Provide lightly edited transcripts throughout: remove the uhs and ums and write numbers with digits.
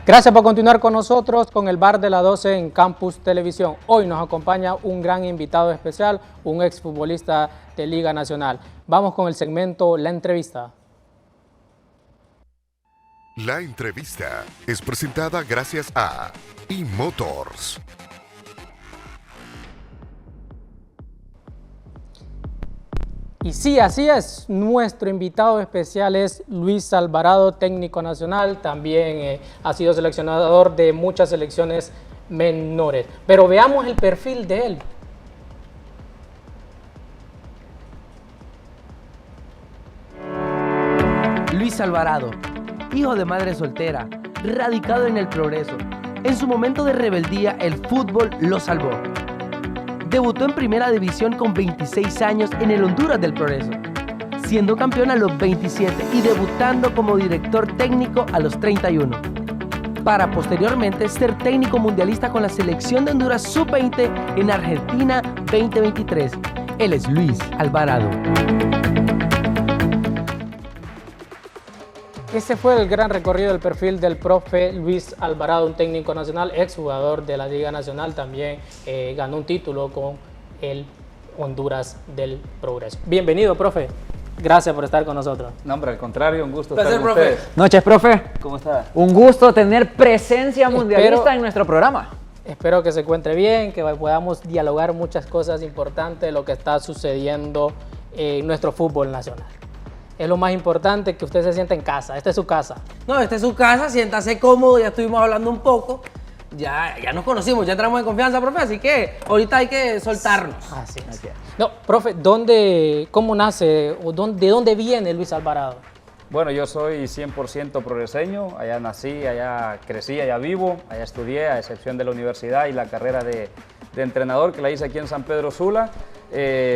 Gracias por continuar con nosotros con el Bar de la 12 en Campus Televisión. Hoy nos acompaña un gran invitado especial, un exfutbolista de Liga Nacional. Vamos con el segmento La Entrevista. La entrevista es presentada gracias a eMotors. Y sí, así es, nuestro invitado especial es Luis Alvarado, técnico nacional, también ha sido seleccionador de muchas selecciones menores. Pero veamos el perfil de él. Luis Alvarado, hijo de madre soltera, radicado en el Progreso. En su momento de rebeldía, el fútbol lo salvó. Debutó en Primera División con 26 años en el Honduras del Progreso, siendo campeón a los 27 y debutando como director técnico a los 31, para posteriormente ser técnico mundialista con la selección de Honduras Sub-20 en Argentina 2023. Él es Luis Alvarado. Ese fue el gran recorrido del perfil del profe Luis Alvarado, un técnico nacional, exjugador de la Liga Nacional, también ganó un título con el Honduras del Progreso. Bienvenido, profe. Gracias por estar con nosotros. No, hombre, al contrario, un gusto Placer, estar con profe. ustedes. Noches, profe. ¿Cómo está? Un gusto tener presencia mundialista en nuestro programa. Espero que se encuentre bien, que podamos dialogar muchas cosas importantes de lo que está sucediendo en nuestro fútbol nacional. Es lo más importante, que usted se sienta en casa. Esta es su casa. No, esta es su casa, siéntase cómodo, ya estuvimos hablando un poco. Ya nos conocimos, ya entramos en confianza, profe, así que ahorita hay que soltarnos. Así es. No, profe, ¿cómo nace o de dónde viene Luis Alvarado? Bueno, yo soy 100% progreseño, allá nací, allá crecí, allá vivo, allá estudié, a excepción de la universidad y la carrera de entrenador que la hice aquí en San Pedro Sula.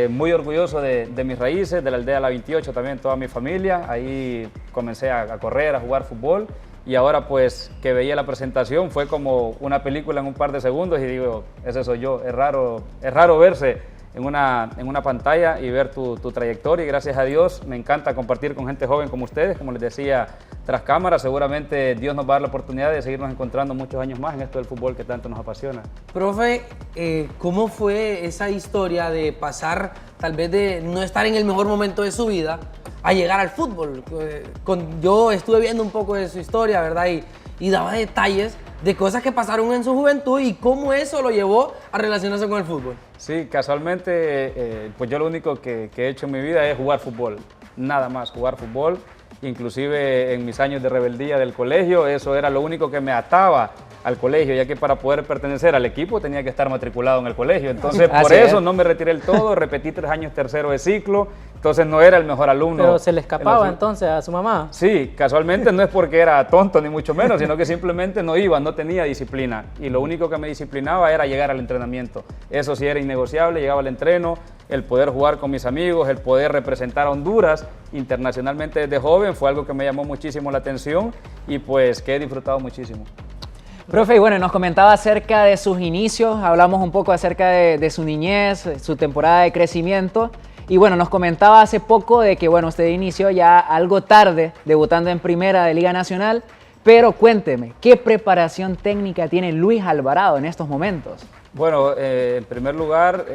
Muy orgulloso de mis raíces, de la aldea La 28 también, toda mi familia. Ahí comencé a correr, a jugar fútbol y ahora pues que veía la presentación fue como una película en un par de segundos y digo, ese soy yo. Es raro verse en una pantalla y ver tu trayectoria y gracias a Dios me encanta compartir con gente joven como ustedes, como les decía, tras cámara. Seguramente Dios nos va a dar la oportunidad de seguirnos encontrando muchos años más en esto del fútbol que tanto nos apasiona. Profe, ¿cómo fue esa historia de pasar tal vez de no estar en el mejor momento de su vida a llegar al fútbol? Yo estuve viendo un poco de su historia, ¿verdad? Y daba detalles de cosas que pasaron en su juventud y cómo eso lo llevó a relacionarse con el fútbol. Sí, casualmente, pues yo lo único que he hecho en mi vida es jugar fútbol, nada más, jugar fútbol. Inclusive en mis años de rebeldía del colegio, eso era lo único que me ataba al colegio, ya que para poder pertenecer al equipo tenía que estar matriculado en el colegio. Entonces, por eso no me retiré del todo, repetí 3 años tercero de ciclo, entonces no era el mejor alumno. Pero se le escapaba entonces a su mamá. Sí, casualmente no es porque era tonto ni mucho menos, sino que simplemente no iba, no tenía disciplina. Y lo único que me disciplinaba era llegar al entrenamiento. Eso sí era innegociable, llegaba al entreno, el poder jugar con mis amigos, el poder representar a Honduras internacionalmente desde joven fue algo que me llamó muchísimo la atención y pues que he disfrutado muchísimo. Profe, y bueno, nos comentaba acerca de sus inicios, hablamos un poco acerca de su niñez, su temporada de crecimiento. Y bueno, nos comentaba hace poco de que bueno, usted inició ya algo tarde, debutando en Primera de Liga Nacional. Pero cuénteme, ¿qué preparación técnica tiene Luis Alvarado en estos momentos? Bueno, en primer lugar,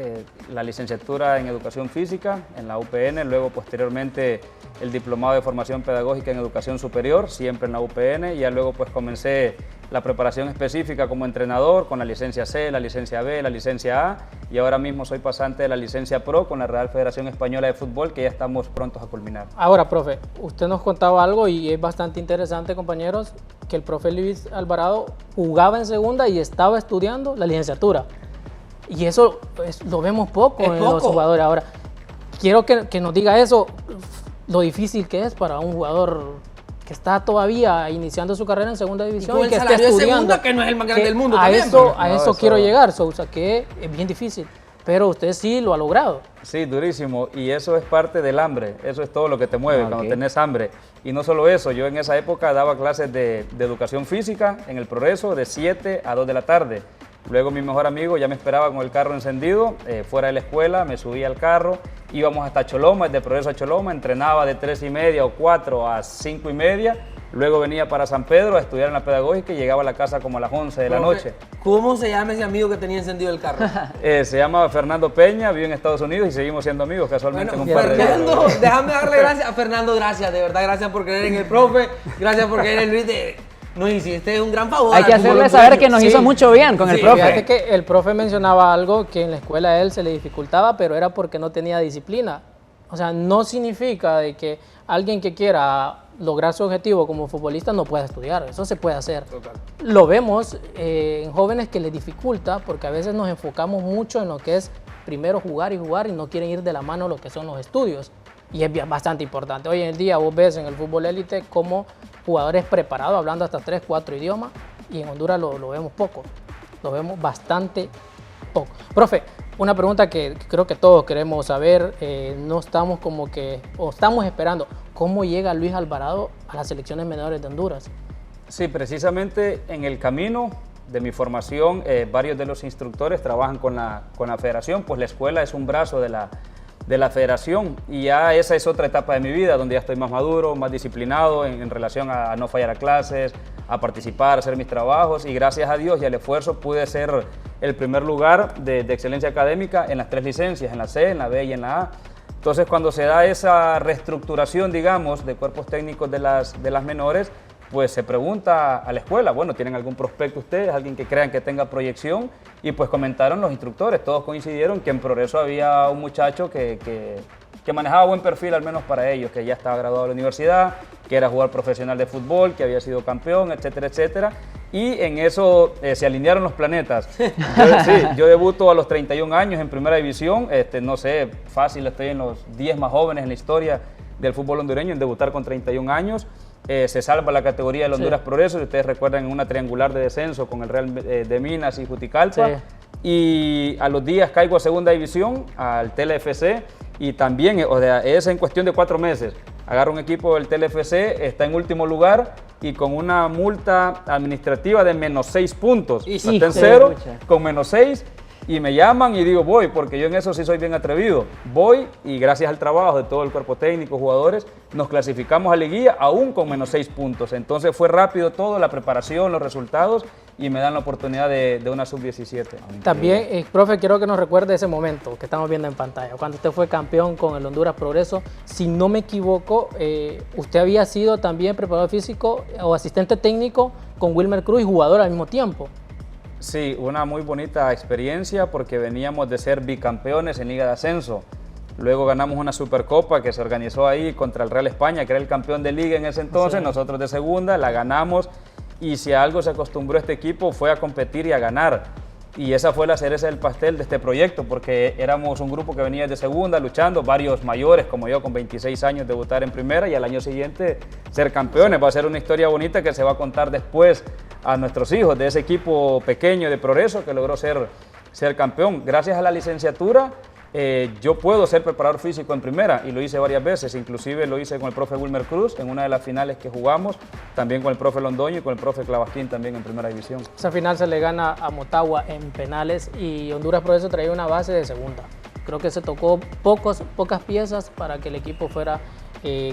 la licenciatura en Educación Física en la UPN, luego posteriormente el diplomado de formación pedagógica en Educación Superior, siempre en la UPN, y ya luego pues comencé la preparación específica como entrenador con la licencia C, la licencia B, la licencia A, y ahora mismo soy pasante de la licencia Pro con la Real Federación Española de Fútbol, que ya estamos prontos a culminar. Ahora, profe, usted nos contaba algo y es bastante interesante, compañeros, que el profe Luis Alvarado jugaba en segunda y estaba estudiando la licenciatura. Y eso lo vemos poco en los jugadores. Ahora, quiero que nos diga eso, lo difícil que es para un jugador que está todavía iniciando su carrera en segunda división y que esté estudiando. Segunda, que no es el más grande del mundo. A eso quiero llegar, Sousa, que es bien difícil. Pero usted sí lo ha logrado. Sí, durísimo. Y eso es parte del hambre. Eso es todo lo que te mueve cuando tenés hambre. Y no solo eso, yo en esa época daba clases de educación física en el Progreso de 7 a 2 de la tarde. Luego mi mejor amigo ya me esperaba con el carro encendido, fuera de la escuela, me subía al carro, íbamos hasta Choloma, desde Progreso a Choloma, entrenaba de 3:30 o 4 a 5:30 luego venía para San Pedro a estudiar en la pedagógica y llegaba a la casa como a las 11 de la noche. ¿Cómo se llama ese amigo que tenía encendido el carro? Se llama Fernando Peña, vive en Estados Unidos y seguimos siendo amigos casualmente Bueno, en un par de días. Fernando, déjame darle gracias a Fernando, gracias, de verdad, gracias por creer en el profe, gracias por creer en Luis. Nos hiciste un gran favor. Hay que hacerle saber que nos hizo mucho bien con el profe. Fíjate que el profe mencionaba algo que en la escuela a él se le dificultaba, pero era porque no tenía disciplina. O sea, no significa de que alguien que quiera lograr su objetivo como futbolista no pueda estudiar, eso se puede hacer. Total. Lo vemos en jóvenes que les dificulta porque a veces nos enfocamos mucho en lo que es primero jugar y no quieren ir de la mano lo que son los estudios. Y es bastante importante. Hoy en día vos ves en el fútbol élite como jugadores preparados hablando hasta 3, 4 idiomas y en Honduras lo vemos poco, lo vemos bastante poco. Profe, una pregunta que creo que todos queremos saber, no estamos como que, o estamos esperando, ¿cómo llega Luis Alvarado a las selecciones menores de Honduras? Sí, precisamente en el camino de mi formación, varios de los instructores trabajan con la federación, pues la escuela es un brazo de la federación y ya esa es otra etapa de mi vida donde ya estoy más maduro, más disciplinado en relación a no fallar a clases, a participar, a hacer mis trabajos y gracias a Dios y al esfuerzo pude ser el primer lugar de excelencia académica en las 3 licencias, en la C, en la B y en la A. Entonces cuando se da esa reestructuración, digamos, de cuerpos técnicos de las menores, pues se pregunta a la escuela, bueno, ¿tienen algún prospecto ustedes? ¿Alguien que crean que tenga proyección? Y pues comentaron los instructores, todos coincidieron que en Progreso había un muchacho que manejaba buen perfil, al menos para ellos, que ya estaba graduado de la universidad, que era jugador profesional de fútbol, que había sido campeón, etcétera, etcétera. Y en eso se alinearon los planetas. Yo debuto a los 31 años en Primera División, no sé, fácil, estoy en los 10 más jóvenes en la historia del fútbol hondureño en debutar con 31 años. Se salva la categoría del Honduras Progreso, si ustedes recuerdan, en una triangular de descenso con el Real de Minas y Juticalpa. Sí. Y a los días caigo a Segunda División, al TLFC, y también, o sea, es en cuestión de 4 meses. Agarro un equipo del TLFC, está en último lugar y con una multa administrativa de -6 puntos. Está en 0, con -6. Y me llaman y digo, voy, porque yo en eso sí soy bien atrevido. Voy y gracias al trabajo de todo el cuerpo técnico, jugadores, nos clasificamos a liguilla aún con -6 puntos. Entonces fue rápido todo, la preparación, los resultados y me dan la oportunidad de una sub-17. También, profe, quiero que nos recuerde ese momento que estamos viendo en pantalla, cuando usted fue campeón con el Honduras Progreso. Si no me equivoco, usted había sido también preparador físico o asistente técnico con Wilmer Cruz y jugador al mismo tiempo. Sí, una muy bonita experiencia porque veníamos de ser bicampeones en Liga de Ascenso. Luego ganamos una Supercopa que se organizó ahí contra el Real España, que era el campeón de Liga en ese entonces, nosotros de segunda, la ganamos y si a algo se acostumbró este equipo fue a competir y a ganar. Y esa fue la cereza del pastel de este proyecto porque éramos un grupo que venía de segunda luchando, varios mayores como yo con 26 años debutar en primera y al año siguiente ser campeones. Va a ser una historia bonita que se va a contar después a nuestros hijos de ese equipo pequeño de Progreso que logró ser campeón. Gracias a la licenciatura yo puedo ser preparador físico en primera y lo hice varias veces, inclusive lo hice con el profe Wilmer Cruz en una de las finales que jugamos, también con el profe Londoño y con el profe Clavasquín también en Primera División. Esa final se le gana a Motagua en penales y Honduras Progreso traía una base de segunda. Creo que se tocó pocas piezas para que el equipo fuera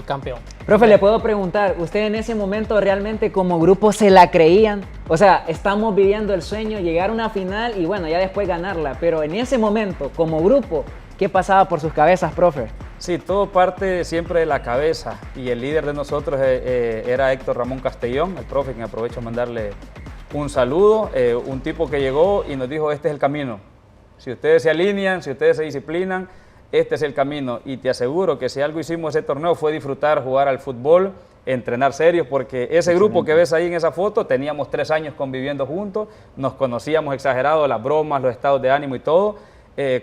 campeón. Profe, le puedo preguntar, ¿usted en ese momento realmente como grupo se la creían? O sea, estamos viviendo el sueño, llegar a una final y bueno, ya después ganarla, pero en ese momento, como grupo, ¿qué pasaba por sus cabezas, profe? Sí, todo parte siempre de la cabeza y el líder de nosotros era Héctor Ramón Castellón, el profe, quien aprovecho mandarle un saludo, un tipo que llegó y nos dijo, este es el camino. Si ustedes se alinean, si ustedes se disciplinan, este es el camino y te aseguro que si algo hicimos ese torneo fue disfrutar, jugar al fútbol, entrenar serios, porque ese grupo que ves ahí en esa foto, teníamos 3 años conviviendo juntos, nos conocíamos exagerado, las bromas, los estados de ánimo y todo,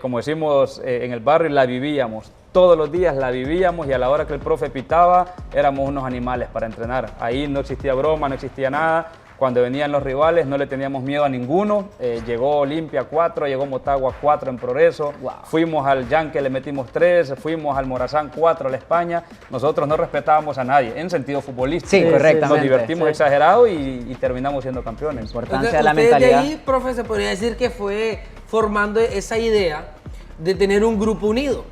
como decimos en el barrio, la vivíamos, todos los días la vivíamos y a la hora que el profe pitaba éramos unos animales para entrenar, ahí no existía broma, no existía nada. Cuando venían los rivales no le teníamos miedo a ninguno, llegó Olimpia 4, llegó Motagua 4 en Progreso, fuimos al Yankee, le metimos 3, fuimos al Morazán 4, a la España, nosotros no respetábamos a nadie, en sentido futbolístico. Sí, correctamente. Nos divertimos exagerado y terminamos siendo campeones. Importancia de la mentalidad. De ahí, profe, se podría decir que fue formando esa idea de tener un grupo unido.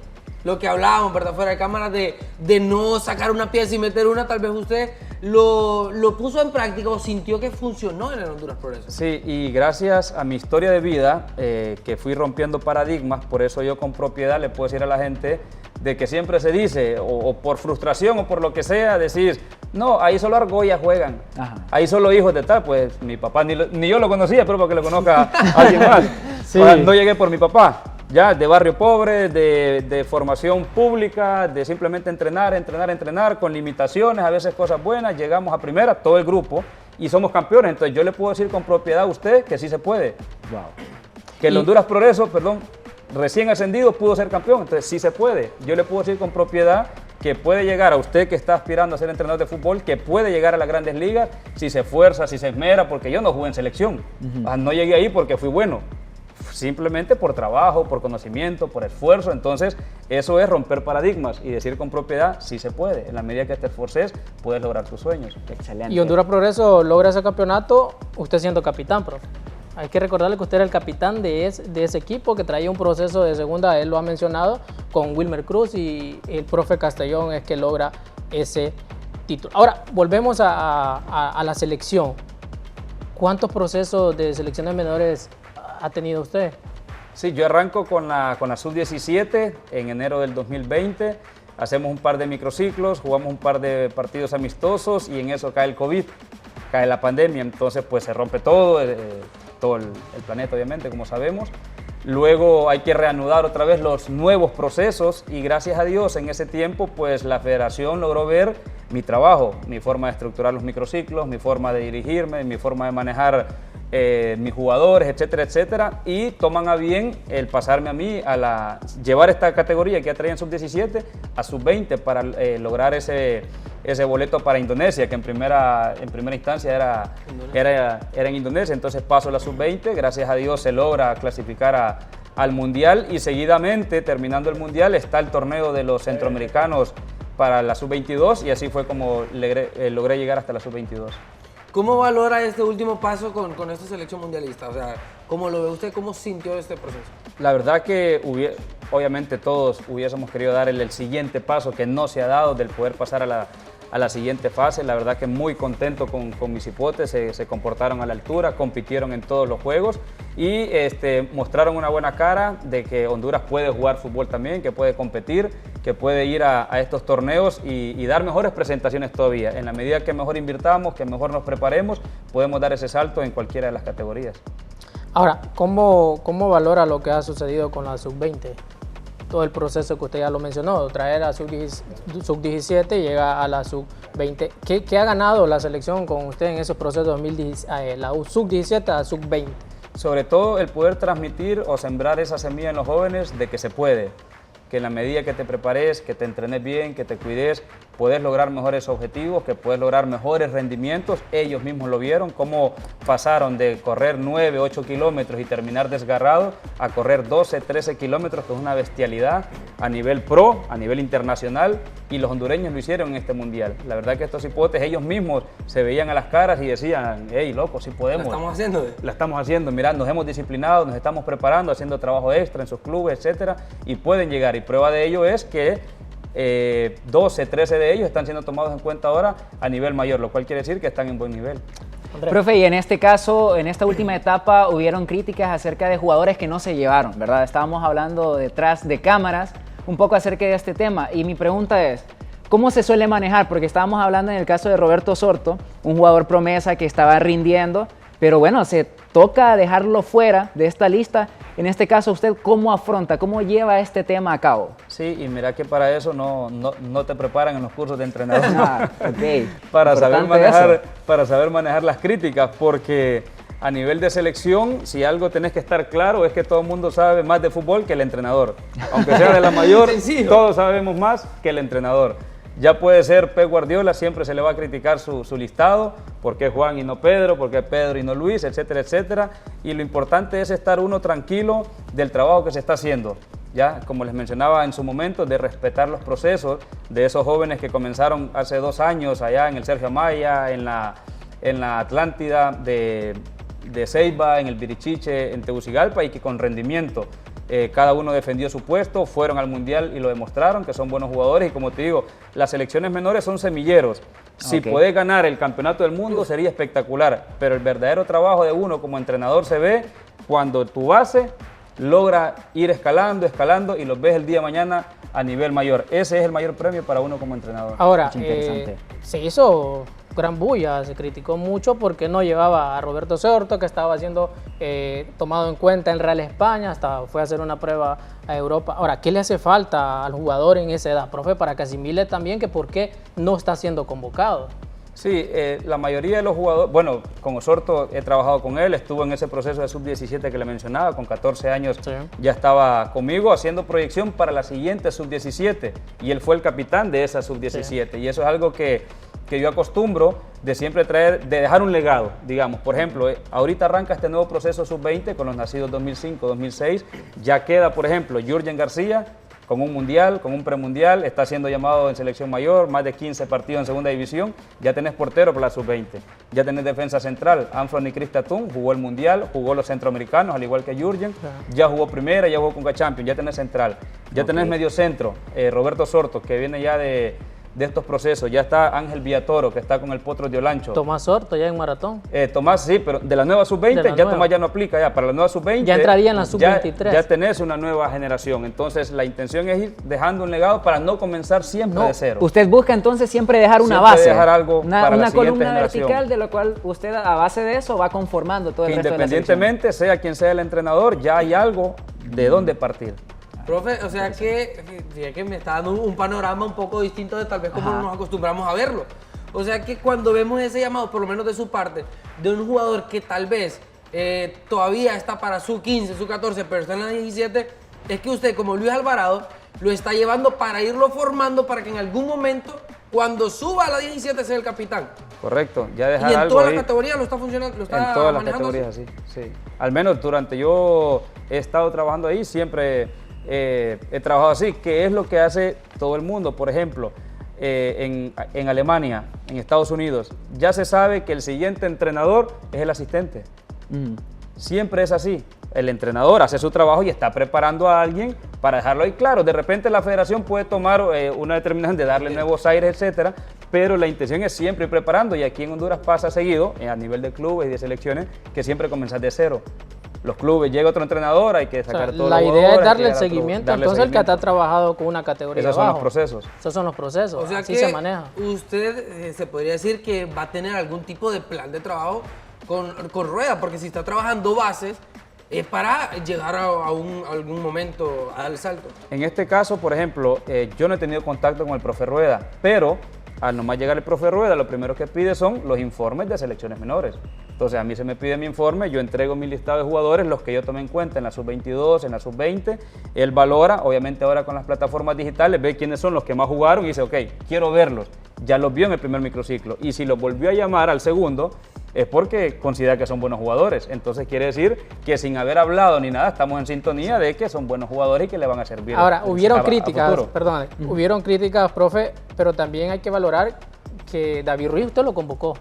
Lo que hablábamos, ¿verdad? Fuera de cámara, de no sacar una pieza y meter una, tal vez usted lo puso en práctica o sintió que funcionó en el Honduras Progreso. Sí, y gracias a mi historia de vida, que fui rompiendo paradigmas, por eso yo con propiedad le puedo decir a la gente de que siempre se dice, o por frustración o por lo que sea, decís, no, ahí solo argollas juegan, ahí solo hijos de tal, pues mi papá ni yo lo conocía, pero para que lo conozca alguien más. Sí. O sea, no llegué por mi papá, ya de barrio pobre, de formación pública, de simplemente entrenar, con limitaciones, a veces cosas buenas, llegamos a primera, todo el grupo, y somos campeones. Entonces yo le puedo decir con propiedad a usted que sí se puede. Wow. Que el Honduras Progreso, recién ascendido pudo ser campeón, entonces sí se puede. Yo le puedo decir con propiedad que puede llegar a usted que está aspirando a ser entrenador de fútbol, que puede llegar a las grandes ligas si se esfuerza, si se esmera, porque yo no jugué en selección. No llegué ahí porque fui bueno. Simplemente por trabajo, por conocimiento, por esfuerzo. Entonces, eso es romper paradigmas y decir con propiedad, sí se puede. En la medida que te esforces, puedes lograr tus sueños. Excelente. Y Honduras Progreso logra ese campeonato, usted siendo capitán, profe. Hay que recordarle que usted era el capitán de ese equipo que traía un proceso de segunda, él lo ha mencionado, con Wilmer Cruz, y el profe Castellón es que logra ese título. Ahora, volvemos a la selección. ¿Cuántos procesos de selecciones menores ha tenido usted? Sí, yo arranco con la Sub-17 en enero del 2020. Hacemos un par de microciclos, jugamos un par de partidos amistosos y en eso cae el COVID, cae la pandemia. Entonces, pues se rompe todo el planeta, obviamente, como sabemos. Luego hay que reanudar otra vez los nuevos procesos y gracias a Dios en ese tiempo, pues la federación logró ver mi trabajo, mi forma de estructurar los microciclos, mi forma de dirigirme, mi forma de manejar mis jugadores, etcétera, etcétera, y toman a bien el pasarme a mí a llevar esta categoría que ya traía en Sub-17 a Sub-20 para lograr ese boleto para Indonesia, que en primera instancia era en Indonesia. Entonces paso a la Sub-20, gracias a Dios se logra clasificar al Mundial y seguidamente, terminando el Mundial, está el torneo de los centroamericanos para la Sub-22 y así fue como logré llegar hasta la Sub-22. ¿Cómo valora este último paso con esta selección mundialista? O sea, ¿cómo lo ve usted? ¿Cómo sintió este proceso? La verdad que obviamente todos hubiésemos querido dar el siguiente paso que no se ha dado, del poder pasar a la siguiente fase. La verdad que muy contento con mis hipotes, se comportaron a la altura, compitieron en todos los juegos y mostraron una buena cara de que Honduras puede jugar fútbol también, que puede competir, que puede ir a estos torneos y dar mejores presentaciones todavía. En la medida que mejor invirtamos, que mejor nos preparemos, podemos dar ese salto en cualquiera de las categorías. Ahora, ¿cómo valora lo que ha sucedido con la Sub-20? Todo el proceso que usted ya lo mencionó, traer a Sub-17 y llega a la Sub-20. ¿Qué ha ganado la selección con usted en esos procesos de la Sub-17 a Sub-20? Sobre todo el poder transmitir o sembrar esa semilla en los jóvenes de que se puede, que en la medida que te prepares, que te entrenes bien, que te cuides, puedes lograr mejores objetivos, que puedes lograr mejores rendimientos. Ellos mismos lo vieron, cómo pasaron de correr 9, 8 kilómetros y terminar desgarrado a correr 12, 13 kilómetros, que es una bestialidad a nivel pro, a nivel internacional, y los hondureños lo hicieron en este mundial. La verdad que estos hipotes, ellos mismos se veían a las caras y decían, hey, loco, sí podemos. ¿La estamos haciendo? La estamos haciendo, mirá, nos hemos disciplinado, nos estamos preparando, haciendo trabajo extra en sus clubes, etcétera, y pueden llegar. Y prueba de ello es que 12, 13 de ellos están siendo tomados en cuenta ahora a nivel mayor, lo cual quiere decir que están en buen nivel. Profe, y en este caso, en esta última etapa, hubieron críticas acerca de jugadores que no se llevaron, ¿verdad? Estábamos hablando detrás de cámaras un poco acerca de este tema y mi pregunta es, ¿cómo se suele manejar? Porque estábamos hablando en el caso de Roberto Sorto, un jugador promesa que estaba rindiendo, pero bueno, se toca dejarlo fuera de esta lista. En este caso, ¿usted cómo afronta, cómo lleva este tema a cabo? Sí, y mira que para eso no te preparan en los cursos de entrenador. Okay. para saber manejar las críticas, porque a nivel de selección, si algo tenés que estar claro es que todo el mundo sabe más de fútbol que el entrenador. Aunque sea de la mayor, todos sabemos más que el entrenador. Ya puede ser Pep Guardiola, siempre se le va a criticar su listado, por qué Juan y no Pedro, por qué Pedro y no Luis, etcétera, etcétera. Y lo importante es estar uno tranquilo del trabajo que se está haciendo. Ya, como les mencionaba en su momento, de respetar los procesos de esos jóvenes que comenzaron hace 2 años allá en el Sergio Amaya, en la Atlántida de Ceiba, en el Birichiche, en Tegucigalpa, y que con rendimiento cada uno defendió su puesto, fueron al Mundial y lo demostraron, que son buenos jugadores. Y como te digo, las selecciones menores son semilleros Si Ok. puedes ganar el campeonato del mundo sería espectacular, pero el verdadero trabajo de uno como entrenador se ve cuando tu base logra ir escalando, escalando y los ves el día de mañana a nivel mayor. Ese es el mayor premio para uno como entrenador. Ahora, Mucho interesante. se hizo gran bulla, se criticó mucho porque no llevaba a Roberto Sorto, que estaba siendo tomado en cuenta en Real España, hasta fue a hacer una prueba a Europa. Ahora, ¿qué le hace falta al jugador en esa edad, profe, para que asimile también que por qué no está siendo convocado? Sí, la mayoría de los jugadores, bueno, con Osorto he trabajado con él, estuvo en ese proceso de sub-17 que le mencionaba, con 14 años Sí. ya estaba conmigo haciendo proyección para la siguiente sub-17 y él fue el capitán de esa sub-17 y eso es algo que yo acostumbro de siempre traer, de dejar un legado, digamos. Por ejemplo, ahorita arranca este nuevo proceso sub-20 con los nacidos 2005, 2006, ya queda, por ejemplo, Jürgen García, con un mundial, con un premundial, está siendo llamado en selección mayor, más de 15 partidos en segunda división, ya tenés portero para la sub-20, ya tenés defensa central, Anthony Cristatún jugó el mundial, jugó los centroamericanos, al igual que Jürgen, ya jugó primera, ya jugó Conca Champions, ya tenés central, ya tenés medio centro, Roberto Sorto, que viene ya de estos procesos, ya está Ángel Villatoro, que está con el Potro de Olancho. Tomás Sorto ya en maratón. Tomás, sí, pero de la nueva De sub-20, la ya nueva. Tomás ya no aplica, ya para la nueva sub-20. Ya entraría en la sub-23. Ya tenés una nueva generación, entonces la intención es ir dejando un legado para no comenzar siempre de cero. Usted busca entonces siempre dejar una Siempre base, dejar algo una, para la una siguiente columna generación. vertical de lo cual usted a base de eso va conformando todo el Que resto de la selección. independientemente sea quien sea el entrenador, ya hay algo de dónde partir. Profe, o sea que me está dando un panorama un poco distinto de tal vez como nos acostumbramos a verlo. O sea que cuando vemos ese llamado, por lo menos de su parte, de un jugador que tal vez todavía está para su 15, su 14, pero está en la 17, es que usted como Luis Alvarado lo está llevando para irlo formando para que en algún momento, cuando suba a la 17, sea el capitán. Correcto, ya dejar Y en algo todas ahí. las categorías lo está funcionando, lo está En todas las manejando categorías, así. sí, sí. Al menos durante yo he estado trabajando ahí, siempre he trabajado así, que es lo que hace todo el mundo. Por ejemplo, en Alemania, en Estados Unidos, ya se sabe que el siguiente entrenador es el asistente. Siempre es así. El entrenador hace su trabajo y está preparando a alguien para dejarlo ahí claro. De repente la federación puede tomar una determinación de darle nuevos aires, etcétera, pero la intención es siempre ir preparando. Y aquí en Honduras pasa seguido, a nivel de clubes y de selecciones, que siempre comenzás de cero. Los clubes, llega otro entrenador, hay que sacar todo. La idea es darle el seguimiento, entonces el que ha trabajado con una categoría Esos son los abajo. procesos. Esos son los procesos, O sea así que se maneja. usted se podría decir que va a tener algún tipo de plan de trabajo con Rueda, porque si está trabajando bases, es para llegar a algún momento al salto. En este caso, por ejemplo, yo no he tenido contacto con el profe Rueda, pero al nomás llegar el profe Rueda, lo primero que pide son los informes de selecciones menores. Entonces a mí se me pide mi informe, yo entrego mi listado de jugadores, los que yo tomé en cuenta en la sub-22, en la sub-20. Él valora, obviamente ahora con las plataformas digitales, ve quiénes son los que más jugaron y dice, ok, quiero verlos. Ya los vio en el primer microciclo. Y si los volvió a llamar al segundo, es porque considera que son buenos jugadores. Entonces quiere decir que sin haber hablado ni nada, estamos en sintonía de que son buenos jugadores y que le van a servir. Ahora, hubieron a críticas, futuro. perdón, hubieron críticas, profe, pero también hay que valorar que David Ruiz usted lo convocó.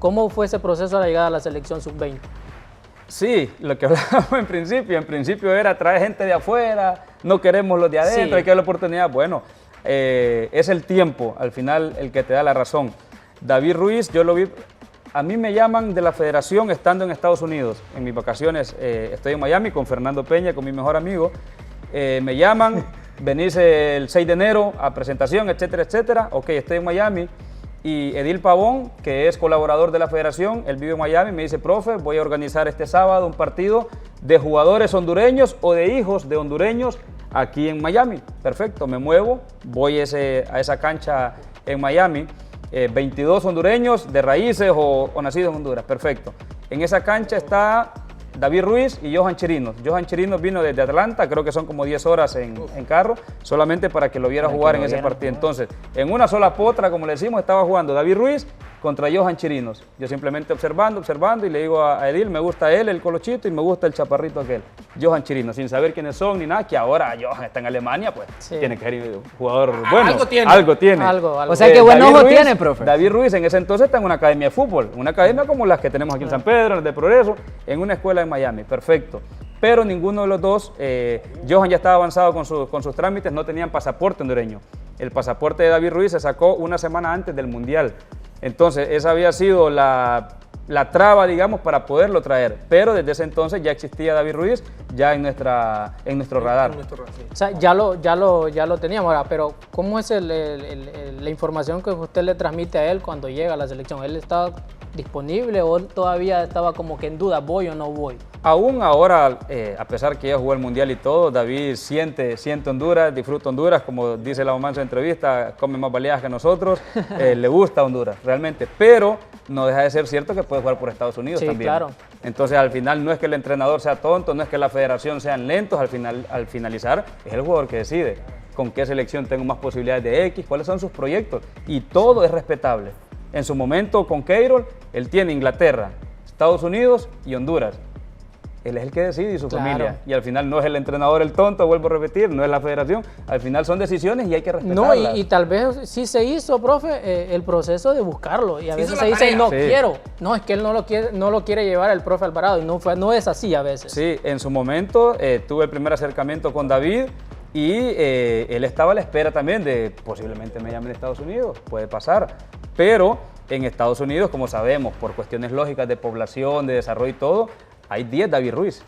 ¿Cómo fue ese proceso a la llegada a la selección sub-20? Sí, lo que hablábamos en principio era traer gente de afuera, no queremos los de adentro, Sí. hay que dar la oportunidad. Bueno, es el tiempo, al final, el que te da la razón. David Ruiz, yo lo vi, a mí me llaman de la federación estando en Estados Unidos. En mis vacaciones estoy en Miami con Fernando Peña, con mi mejor amigo. Me llaman, venís el 6 de enero a presentación, etcétera, etcétera. Ok, estoy en Miami. Y Edil Pavón, que es colaborador de la federación, él vive en Miami, me dice, profe, voy a organizar este sábado un partido de jugadores hondureños o de hijos de hondureños aquí en Miami. Perfecto, me muevo, voy a esa cancha en Miami, 22 hondureños de raíces o nacidos en Honduras, perfecto. En esa cancha está David Ruiz y Johan Chirinos. Johan Chirinos vino desde Atlanta, creo que son como 10 horas en carro, solamente para que lo viera jugar en ese partido. Entonces, en una sola potra, como le decimos, estaba jugando David Ruiz contra Johan Chirinos. Yo simplemente observando y le digo a Edil, me gusta él, el colochito, y me gusta el chaparrito aquel, Johan Chirinos, sin saber quiénes son ni nada, que ahora Johan está en Alemania, pues Sí. tiene que ser un jugador bueno. Algo tiene. Algo tiene. Algo. O sea que buen David ojo Ruiz- tiene, profe. David Ruiz en ese entonces está en una academia de fútbol, una academia como las que tenemos aquí en San Pedro, en el de Progreso, en una escuela en Miami, perfecto. Pero ninguno de los dos, Johan ya estaba avanzado con sus trámites, no tenían pasaporte hondureño. El pasaporte de David Ruiz se sacó una semana antes del Mundial. Entonces, esa había sido la traba, digamos, para poderlo traer. Pero desde ese entonces ya existía David Ruiz, ya en nuestro radar. O sea, ya lo teníamos ahora, pero ¿cómo es la información que usted le transmite a él cuando llega a la selección? ¿Él estaba disponible o él todavía estaba como que en duda, voy o no voy? Aún ahora, a pesar que ya jugó el Mundial y todo, David siente Honduras, disfruta Honduras, como dice la mamá en su entrevista, come más baleadas que nosotros, le gusta Honduras, realmente, pero no deja de ser cierto que puede jugar por Estados Unidos sí, también. Claro. Entonces, al final, no es que el entrenador sea tonto, no es que la federación sean lentos, al finalizar, es el jugador que decide con qué selección tengo más posibilidades de X, cuáles son sus proyectos, y todo es respetable. En su momento, con Queiroz, él tiene Inglaterra, Estados Unidos y Honduras. Él es el que decide y su familia. Y al final no es el entrenador el tonto, vuelvo a repetir, no es la federación. Al final son decisiones y hay que respetarlas. No, y tal vez sí se hizo, profe, el proceso de buscarlo. Y a veces se dice, no quiero. No, es que él no lo quiere llevar el profe Alvarado. Y no es así a veces. Sí, en su momento tuve el primer acercamiento con David y él estaba a la espera también de posiblemente me llamen a Estados Unidos. Puede pasar. Pero en Estados Unidos, como sabemos, por cuestiones lógicas de población, de desarrollo y todo, hay 10 David Ruiz.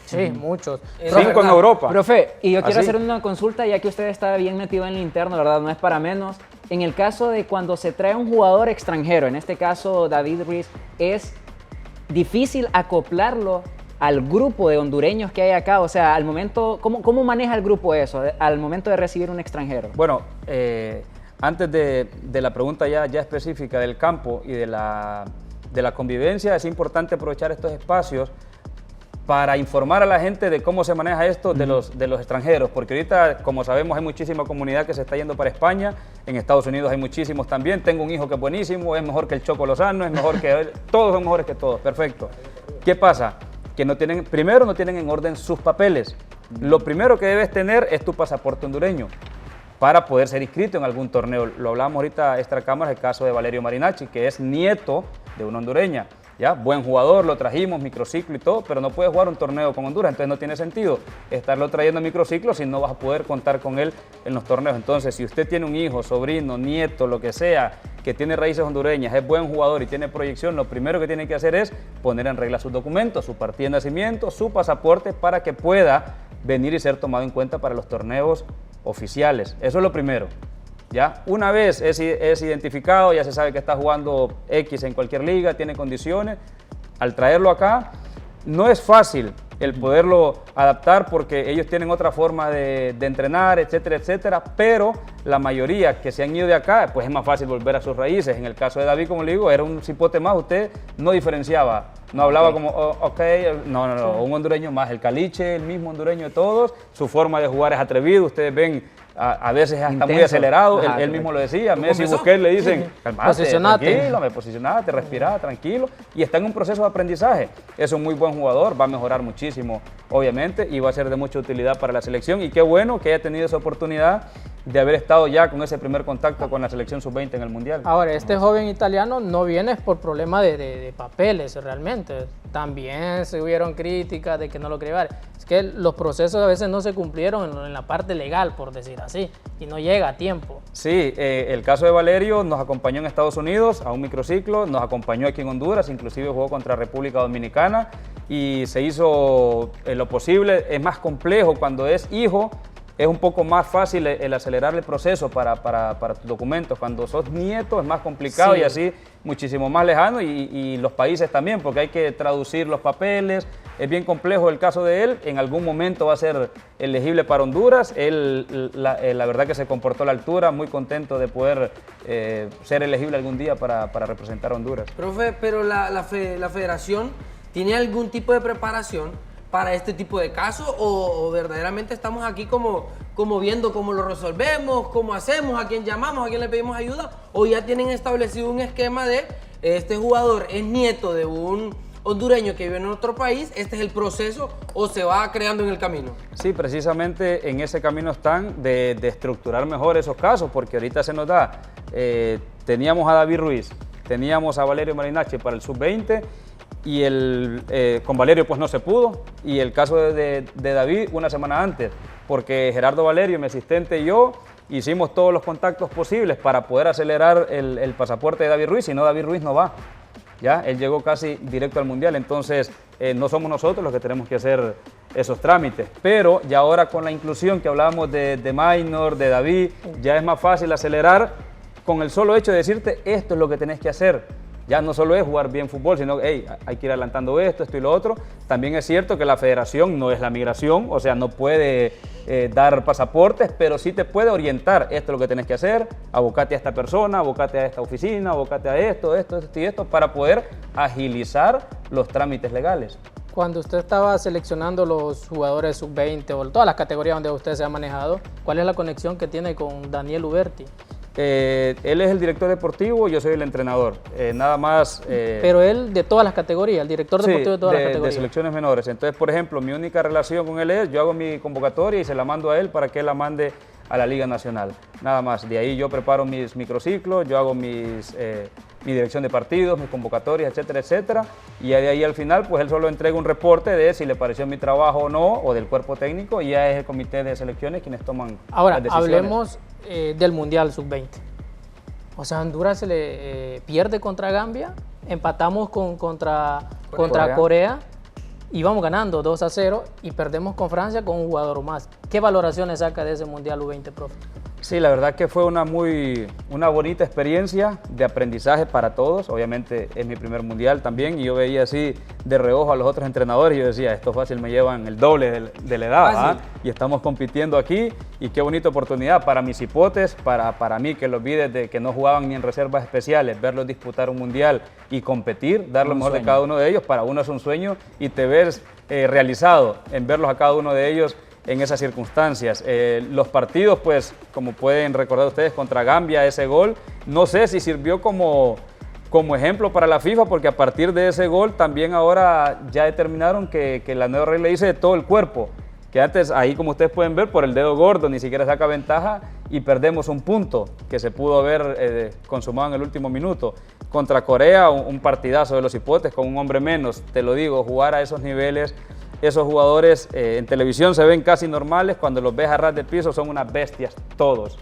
Sí, muchos. 5 en Europa. Profe, y yo quiero Así. hacer una consulta, ya que usted está bien metido en el interno, ¿verdad? No es para menos. En el caso de cuando se trae un jugador extranjero, en este caso David Ruiz, ¿es difícil acoplarlo al grupo de hondureños que hay acá? O sea, al momento, ¿cómo maneja el grupo eso, al momento de recibir un extranjero? Bueno, antes de la pregunta ya específica del campo y de la convivencia, es importante aprovechar estos espacios para informar a la gente de cómo se maneja esto de los extranjeros, porque ahorita, como sabemos, hay muchísima comunidad que se está yendo para España, en Estados Unidos hay muchísimos también, tengo un hijo que es buenísimo, es mejor que el Choco Lozano, es mejor que todos son mejores que todos, perfecto. ¿Qué pasa? Que primero no tienen en orden sus papeles. Lo primero que debes tener es tu pasaporte hondureño para poder ser inscrito en algún torneo. Lo hablábamos ahorita extra cámaras, el caso de Valerio Marinacci, que es nieto de una hondureña. ¿Ya? Buen jugador, lo trajimos, microciclo y todo, pero no puede jugar un torneo con Honduras, entonces no tiene sentido estarlo trayendo a microciclo si no vas a poder contar con él en los torneos. Entonces, si usted tiene un hijo, sobrino, nieto, lo que sea, que tiene raíces hondureñas, es buen jugador y tiene proyección, lo primero que tiene que hacer es poner en regla sus documentos, su partida de nacimiento, su pasaporte, para que pueda venir y ser tomado en cuenta para los torneos oficiales. Eso es lo primero. ¿Ya? Una vez es identificado, ya se sabe que está jugando X en cualquier liga, tiene condiciones. Al traerlo acá, no es fácil el poderlo adaptar porque ellos tienen otra forma de entrenar, etcétera, etcétera, pero la mayoría que se han ido de acá, pues es más fácil volver a sus raíces. En el caso de David, como le digo, era un cipote más, usted no diferenciaba, no hablaba como, no, un hondureño más, el caliche, el mismo hondureño de todos, su forma de jugar es atrevido, ustedes ven, a veces es hasta intenso, muy acelerado, él mismo lo decía, Messi y Busquets le dicen, calmate, tranquilo, posicionate, respirá, tranquilo, y está en un proceso de aprendizaje. Es un muy buen jugador, va a mejorar muchísimo, obviamente, y va a ser de mucha utilidad para la selección, y qué bueno que haya tenido esa oportunidad de haber estado ya con ese primer contacto con la selección sub-20 en el Mundial. Ahora, este joven italiano no viene por problema de papeles realmente. También se hubieron críticas de que no lo quería llevar. Es que los procesos a veces no se cumplieron en la parte legal, por decir así, y no llega a tiempo. Sí, el caso de Valerio nos acompañó en Estados Unidos a un microciclo, nos acompañó aquí en Honduras, inclusive jugó contra República Dominicana y se hizo lo posible. Es más complejo cuando es hijo. Es un poco más fácil el acelerar el proceso para tus documentos. Cuando sos nieto es más complicado, sí, y así muchísimo más lejano, y los países también, porque hay que traducir los papeles. Es bien complejo el caso de él. En algún momento va a ser elegible para Honduras. Él, la verdad que se comportó a la altura, muy contento de poder ser elegible algún día para representar a Honduras. Profe, pero la federación tiene algún tipo de preparación para este tipo de casos, o verdaderamente estamos aquí como viendo cómo lo resolvemos, cómo hacemos, a quién llamamos, a quién le pedimos ayuda, o ya tienen establecido un esquema de este jugador es nieto de un hondureño que vive en otro país, este es el proceso, o se va creando en el camino? Sí, precisamente en ese camino están de estructurar mejor esos casos, porque ahorita se nos da, teníamos a David Ruiz, teníamos a Valerio Marinacci para el sub-20, y con Valerio pues no se pudo, y el caso de David una semana antes, porque Gerardo Valerio, mi asistente y yo, hicimos todos los contactos posibles para poder acelerar el pasaporte de David Ruiz, si no David Ruiz no va. Ya, él llegó casi directo al Mundial, entonces no somos nosotros los que tenemos que hacer esos trámites. Pero ya ahora con la inclusión que hablábamos de Maynor, de David, ya es más fácil acelerar con el solo hecho de decirte esto es lo que tenés que hacer. Ya no solo es jugar bien fútbol, sino hey, hay que ir adelantando esto y lo otro. También es cierto que la federación no es la migración, o sea, no puede dar pasaportes, pero sí te puede orientar. Esto es lo que tenés que hacer, abocate a esta persona, abocate a esta oficina, abocate a esto y esto, para poder agilizar los trámites legales. Cuando usted estaba seleccionando los jugadores sub-20 o todas las categorías donde usted se ha manejado, ¿cuál es la conexión que tiene con Daniel Uberti? Él es el director deportivo, yo soy el entrenador, nada más. Pero él de todas las categorías, el director deportivo de todas las categorías. De selecciones menores. Entonces, por ejemplo, mi única relación con él es, yo hago mi convocatoria y se la mando a él para que él la mande a la Liga Nacional. Nada más, de ahí yo preparo mis microciclos, yo hago mi dirección de partidos, mis convocatorias, etcétera, etcétera. Y de ahí al final, pues él solo entrega un reporte de si le pareció mi trabajo o no, o del cuerpo técnico, y ya es el comité de selecciones quienes toman Ahora, las decisiones. hablemos del Mundial Sub-20. O sea, Honduras se le pierde contra Gambia, empatamos contra Corea y vamos ganando 2-0 y perdemos con Francia con un jugador más. ¿Qué valoraciones saca de ese Mundial U20, profe? Sí, la verdad que fue una bonita experiencia de aprendizaje para todos. Obviamente es mi primer mundial también y yo veía así de reojo a los otros entrenadores y yo decía, esto fácil me llevan el doble de la edad, ¿ah? Y estamos compitiendo aquí y qué bonita oportunidad para mis hipotes, para mí que los vi desde que no jugaban ni en reservas especiales, verlos disputar un mundial y competir, dar lo mejor de cada uno de ellos, para uno es un sueño y te ves realizado en verlos a cada uno de ellos en esas circunstancias. Los partidos, pues, como pueden recordar ustedes, contra Gambia, ese gol, no sé si sirvió como ejemplo para la FIFA, porque a partir de ese gol también ahora ya determinaron que la nueva regla dice de todo el cuerpo, que antes ahí, como ustedes pueden ver, por el dedo gordo ni siquiera saca ventaja y perdemos un punto que se pudo haber consumado en el último minuto. Contra Corea, un partidazo de los hipotes con un hombre menos, te lo digo, jugar a esos niveles. Esos jugadores en televisión se ven casi normales, cuando los ves a ras de piso son unas bestias todos.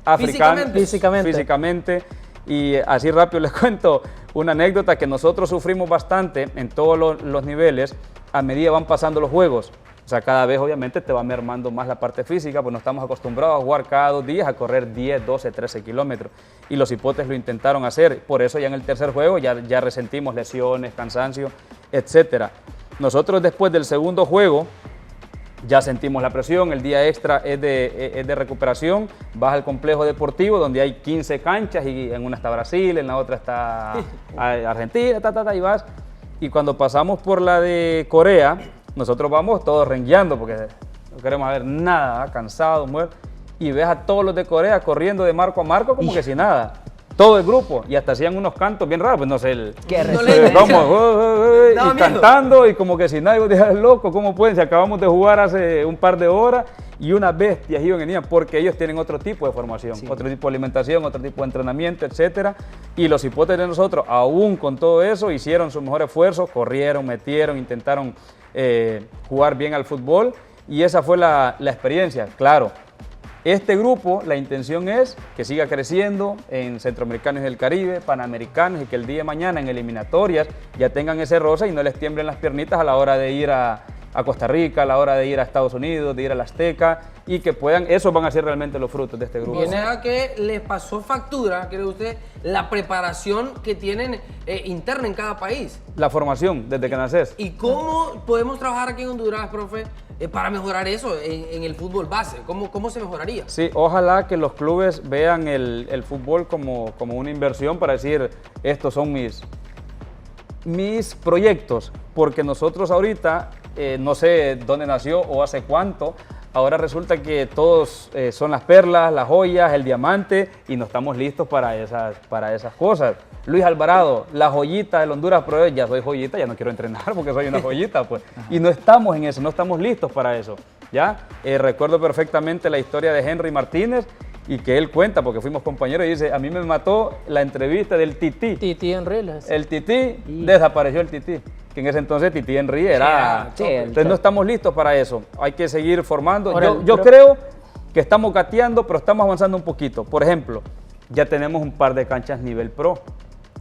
Africanos, físicamente. Y así rápido les cuento una anécdota que nosotros sufrimos bastante en todos los niveles a medida van pasando los juegos. O sea, cada vez obviamente te va mermando más la parte física, pues no estamos acostumbrados a jugar cada 2 días, a correr 10, 12, 13 kilómetros. Y los hipotes lo intentaron hacer, por eso ya en el tercer juego ya resentimos lesiones, cansancio, etcétera. Nosotros después del segundo juego ya sentimos la presión, el día extra es de recuperación, vas al complejo deportivo donde hay 15 canchas y en una está Brasil, en la otra está Argentina, y vas. Y cuando pasamos por la de Corea, nosotros vamos todos rengueando porque no queremos ver nada, cansados, muertos, y ves a todos los de Corea corriendo de marco a marco como que sin nada. Todo el grupo, y hasta hacían unos cantos bien raros, pues no sé, y cantando, y como que si nadie dijera, loco, ¿cómo pueden? Si acabamos de jugar hace un par de horas, y unas bestias iban en niñas, porque ellos tienen otro tipo de formación, otro tipo de alimentación, otro tipo de entrenamiento, etcétera, y los hipotes de nosotros, aún con todo eso, hicieron su mejor esfuerzo, corrieron, metieron, intentaron jugar bien al fútbol, y esa fue la experiencia, claro. Este grupo, la intención es que siga creciendo en Centroamericanos y del Caribe, Panamericanos, y que el día de mañana en eliminatorias ya tengan ese rosa y no les tiemblen las piernitas a la hora de ir a Costa Rica, a la hora de ir a Estados Unidos, de ir a la Azteca, y que puedan, esos van a ser realmente los frutos de este grupo. O sea que les pasó factura, cree usted, la preparación que tienen interna en cada país. La formación, desde que naces. ¿Y cómo podemos trabajar aquí en Honduras, profe, para mejorar eso en el fútbol base? ¿Cómo se mejoraría? Sí, ojalá que los clubes vean el fútbol como una inversión para decir, estos son mis proyectos, porque nosotros ahorita, no sé dónde nació o hace cuánto, ahora resulta que todos son las perlas, las joyas, el diamante, y no estamos listos para esas cosas. Luis Alvarado, la joyita del Honduras Pro, ya soy joyita, ya no quiero entrenar porque soy una joyita, pues. Y no estamos en eso, no estamos listos para eso, ¿ya? Recuerdo perfectamente la historia de Henry Martínez y que él cuenta, porque fuimos compañeros, y dice, a mí me mató la entrevista del Tití. Tití Henry. El Tití, desapareció el Tití, que en ese entonces Tití Henry era... entonces no estamos listos para eso, hay que seguir formando. Ahora, yo creo que estamos gateando, pero estamos avanzando un poquito. Por ejemplo, ya tenemos un par de canchas nivel pro.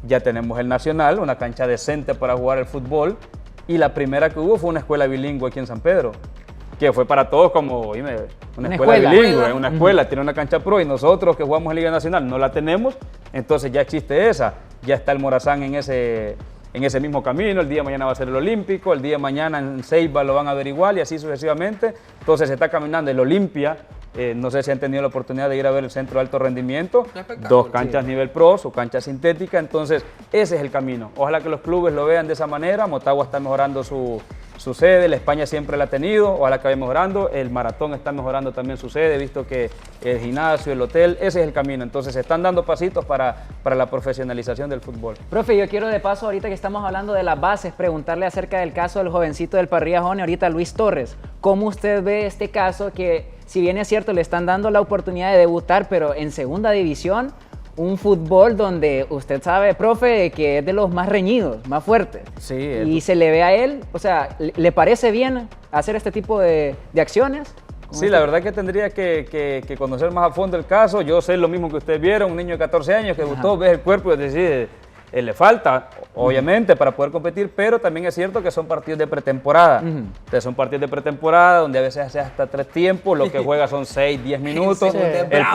Ya tenemos el Nacional, una cancha decente para jugar el fútbol. Y la primera que hubo fue una escuela bilingüe aquí en San Pedro, que fue para todos como, oíme, una escuela bilingüe, una escuela, tiene una cancha pro, y nosotros que jugamos en Liga Nacional no la tenemos, entonces ya existe esa, ya está el Morazán en ese mismo camino, el día de mañana va a ser el Olímpico, el día de mañana en Ceiba lo van a ver igual y así sucesivamente, entonces se está caminando el Olimpia. No sé si han tenido la oportunidad de ir a ver el centro de alto rendimiento, 2 canchas nivel pro, su cancha sintética, entonces ese es el camino. Ojalá que los clubes lo vean de esa manera. Motagua está mejorando su sede, la España siempre la ha tenido, ojalá que vaya mejorando, el maratón está mejorando también su sede, visto que el gimnasio, el hotel, ese es el camino, entonces se están dando pasitos para la profesionalización del fútbol. Profe, yo quiero de paso, ahorita que estamos hablando de las bases, preguntarle acerca del caso del jovencito del Parrilla Jone, ahorita Luis Torres. ¿Cómo usted ve este caso que, si bien es cierto, le están dando la oportunidad de debutar, pero en segunda división, un fútbol donde usted sabe, profe, que es de los más reñidos, más fuertes? Sí. Y se le ve a él, o sea, ¿le parece bien hacer este tipo de acciones? Sí, la verdad que tendría que conocer más a fondo el caso. Yo sé lo mismo que ustedes vieron, un niño de 14 años que debutó, ves el cuerpo y decide, le falta, obviamente, para poder competir, pero también es cierto que son partidos de pretemporada. Entonces son partidos de pretemporada donde a veces hace hasta 3 tiempos, lo que juega son 6, 10 minutos. Sí. El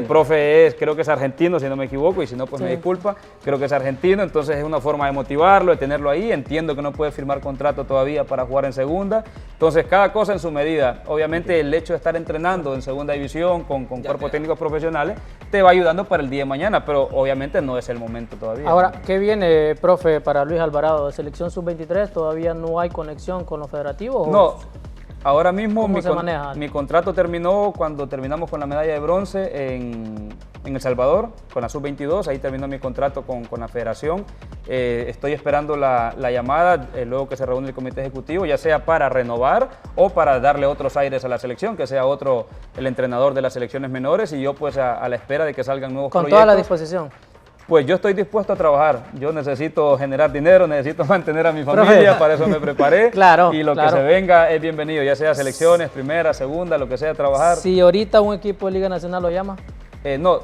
profe creo que es argentino, si no me equivoco, y si no, pues me disculpa, creo que es argentino, entonces es una forma de motivarlo, de tenerlo ahí. Entiendo que no puede firmar contrato todavía para jugar en segunda, entonces cada cosa en su medida. Obviamente el hecho de estar entrenando en segunda división con cuerpos técnicos profesionales te va ayudando para el día de mañana, pero obviamente no es el momento todavía. Ahora, ¿qué viene, profe, para Luis Alvarado? ¿De selección sub-23 todavía no hay conexión con los federativos? No, ahora mismo ¿Cómo se maneja? mi contrato terminó cuando terminamos con la medalla de bronce en El Salvador, con la sub-22, ahí terminó mi contrato con la federación. Estoy esperando la llamada luego que se reúne el comité ejecutivo, ya sea para renovar o para darle otros aires a la selección, que sea otro el entrenador de las selecciones menores, y yo pues a la espera de que salgan nuevos Con proyectos. toda la disposición. Pues yo estoy dispuesto a trabajar, yo necesito generar dinero, necesito mantener a mi familia, para eso me preparé. Claro, y lo claro. que se venga es bienvenido, ya sea selecciones, primera, segunda, lo que sea, trabajar. Si ahorita un equipo de Liga Nacional lo llama. No,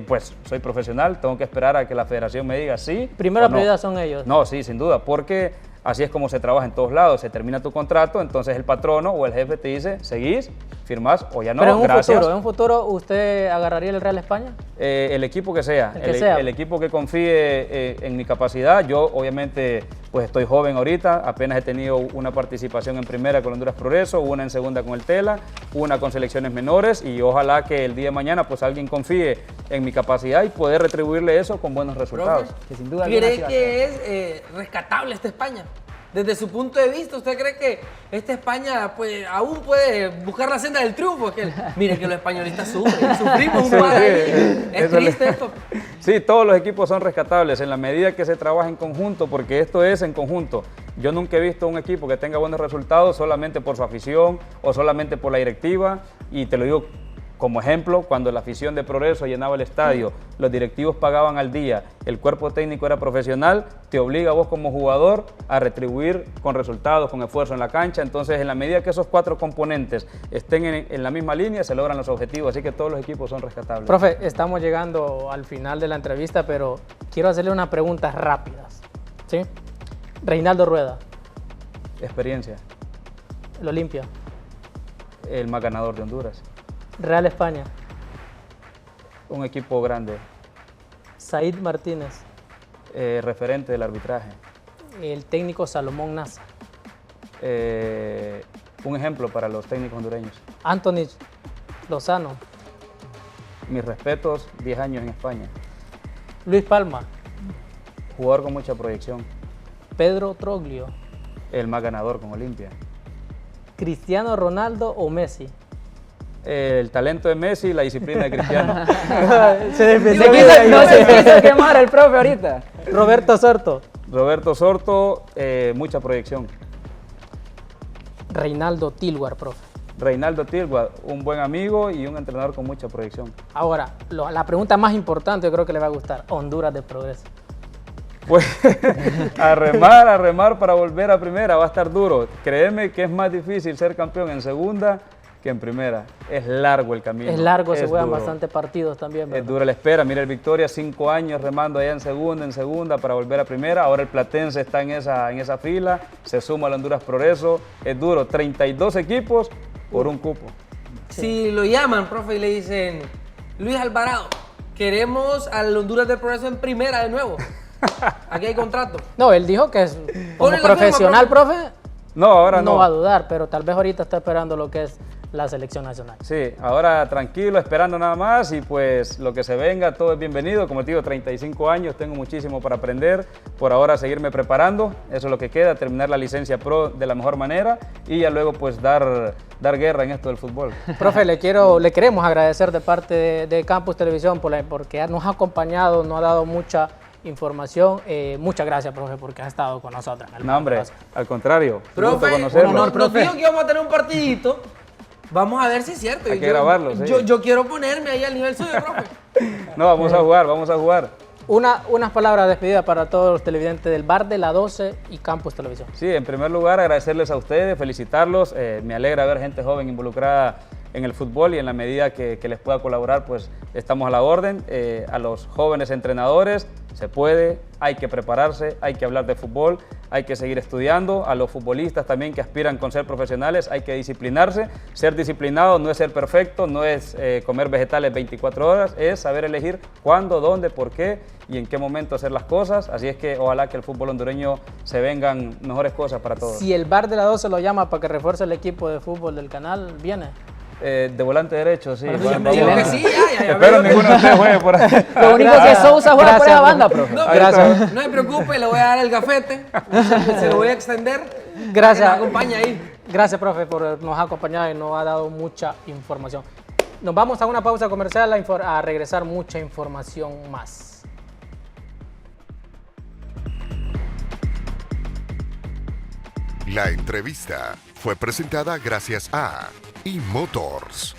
pues soy profesional, tengo que esperar a que la federación me diga sí. Primera o no. prioridad son ellos. No, sí, sin duda, porque así es como se trabaja en todos lados. Se termina tu contrato, entonces el patrono o el jefe te dice, seguís, firmás o ya no, Pero gracias. en un futuro, ¿usted agarraría el Real España? El equipo que sea, El que sea. el equipo que confíe en mi capacidad. Yo obviamente pues estoy joven ahorita, apenas he tenido una participación en primera con Honduras Progreso, una en segunda con el Tela, una con selecciones menores, y ojalá que el día de mañana pues alguien confíe en mi capacidad y poder retribuirle eso con buenos resultados. Profe, Que sin duda ¿cree que es rescatable esta España? Desde su punto de vista, ¿usted cree que esta España pues, aún puede buscar la senda del triunfo? Mire que los españolistas sufrimos un par ahí. Es triste esto. Sí, todos los equipos son rescatables en la medida que se trabaja en conjunto, porque esto es en conjunto. Yo nunca he visto un equipo que tenga buenos resultados solamente por su afición o solamente por la directiva, y te lo digo como ejemplo, cuando la afición de Progreso llenaba el estadio, los directivos pagaban al día, el cuerpo técnico era profesional, te obliga a vos como jugador a retribuir con resultados, con esfuerzo en la cancha. Entonces, en la medida que esos 4 componentes estén en la misma línea, se logran los objetivos, así que todos los equipos son rescatables. Profe, estamos llegando al final de la entrevista, pero quiero hacerle unas preguntas rápidas. ¿Sí? Reinaldo Rueda, Experiencia, el Olimpia, el más ganador de Honduras, Real España, un equipo grande, Said Martínez, referente del arbitraje, el técnico Salomón Nasa, un ejemplo para los técnicos hondureños. Anthony Lozano, Mis respetos, 10 años en España, Luis Palma, jugador con mucha proyección, Pedro Troglio, el más ganador con Olimpia. Cristiano Ronaldo o Messi. El talento de Messi y la disciplina de Cristiano. No se quiso quemar el profe ahorita. Roberto Sorto, Roberto Sorto, mucha proyección. Reinaldo Tilguar, profe. Reinaldo Tilguar, un buen amigo y un entrenador con mucha proyección. Ahora, la pregunta más importante, yo creo que le va a gustar. Honduras de Progreso. Pues a remar para volver a primera va a estar duro. Créeme que es más difícil ser campeón en segunda que en primera. Es largo el camino. Es largo, se es juegan duro. bastantes partidos también, Es ¿verdad? dura la espera. Mira el Victoria, 5 años remando allá en segunda para volver a primera. Ahora el Platense está en esa fila. Se suma al Honduras Progreso. Es duro. 32 equipos por un cupo. Si lo llaman, profe, y le dicen, Luis Alvarado, queremos al Honduras del Progreso en primera de nuevo. Aquí hay contrato. No, él dijo que es, como Ponle la firma, profesional, profe, No, ahora no no. va a dudar, pero tal vez ahorita está esperando lo que es la selección nacional. Sí, ahora tranquilo, esperando nada más y pues lo que se venga, todo es bienvenido. Como te digo, 35 años, tengo muchísimo para aprender. Por ahora seguirme preparando, eso es lo que queda, terminar la licencia pro de la mejor manera y ya luego pues dar guerra en esto del fútbol. Profe, le queremos agradecer de parte de Campus Televisión porque nos ha acompañado, nos ha dado mucha información. Muchas gracias, profe, porque ha estado con nosotros. No, hombre, al contrario. un gusto Profe, conocerlo. nos dijo que íbamos a tener un partidito. Vamos a ver si es cierto. Hay que grabarlo, sí. Yo quiero ponerme ahí al nivel suyo, profe. No, vamos a jugar. Unas palabras de despedida para todos los televidentes del Bar de la 12 y Campus Televisión. Sí, en primer lugar agradecerles a ustedes, felicitarlos. Me alegra ver gente joven involucrada en el fútbol y en la medida que les pueda colaborar, pues estamos a la orden. A los jóvenes entrenadores, se puede, hay que prepararse, hay que hablar de fútbol, hay que seguir estudiando. A los futbolistas también que aspiran con ser profesionales, hay que disciplinarse. Ser disciplinado no es ser perfecto, no es comer vegetales 24 horas, es saber elegir cuándo, dónde, por qué y en qué momento hacer las cosas. Así es que ojalá que el fútbol hondureño se vengan mejores cosas para todos. Si el Bar de la 12 lo llama para que refuerce el equipo de fútbol del canal, viene. De volante derecho, sí. Bueno, Bueno, Digo vamos. que sí, ya Espero ninguno de ustedes juegue por ahí. Lo único que Sousa juega por esa banda, profe. No, Gracias. no se preocupe, le voy a dar el gafete, se lo voy a extender. Gracias. Para que nos acompañe ahí. Gracias, profe, por nos acompañar y nos ha dado mucha información. Nos vamos a una pausa comercial a regresar mucha información más. La entrevista fue presentada gracias a eMotors.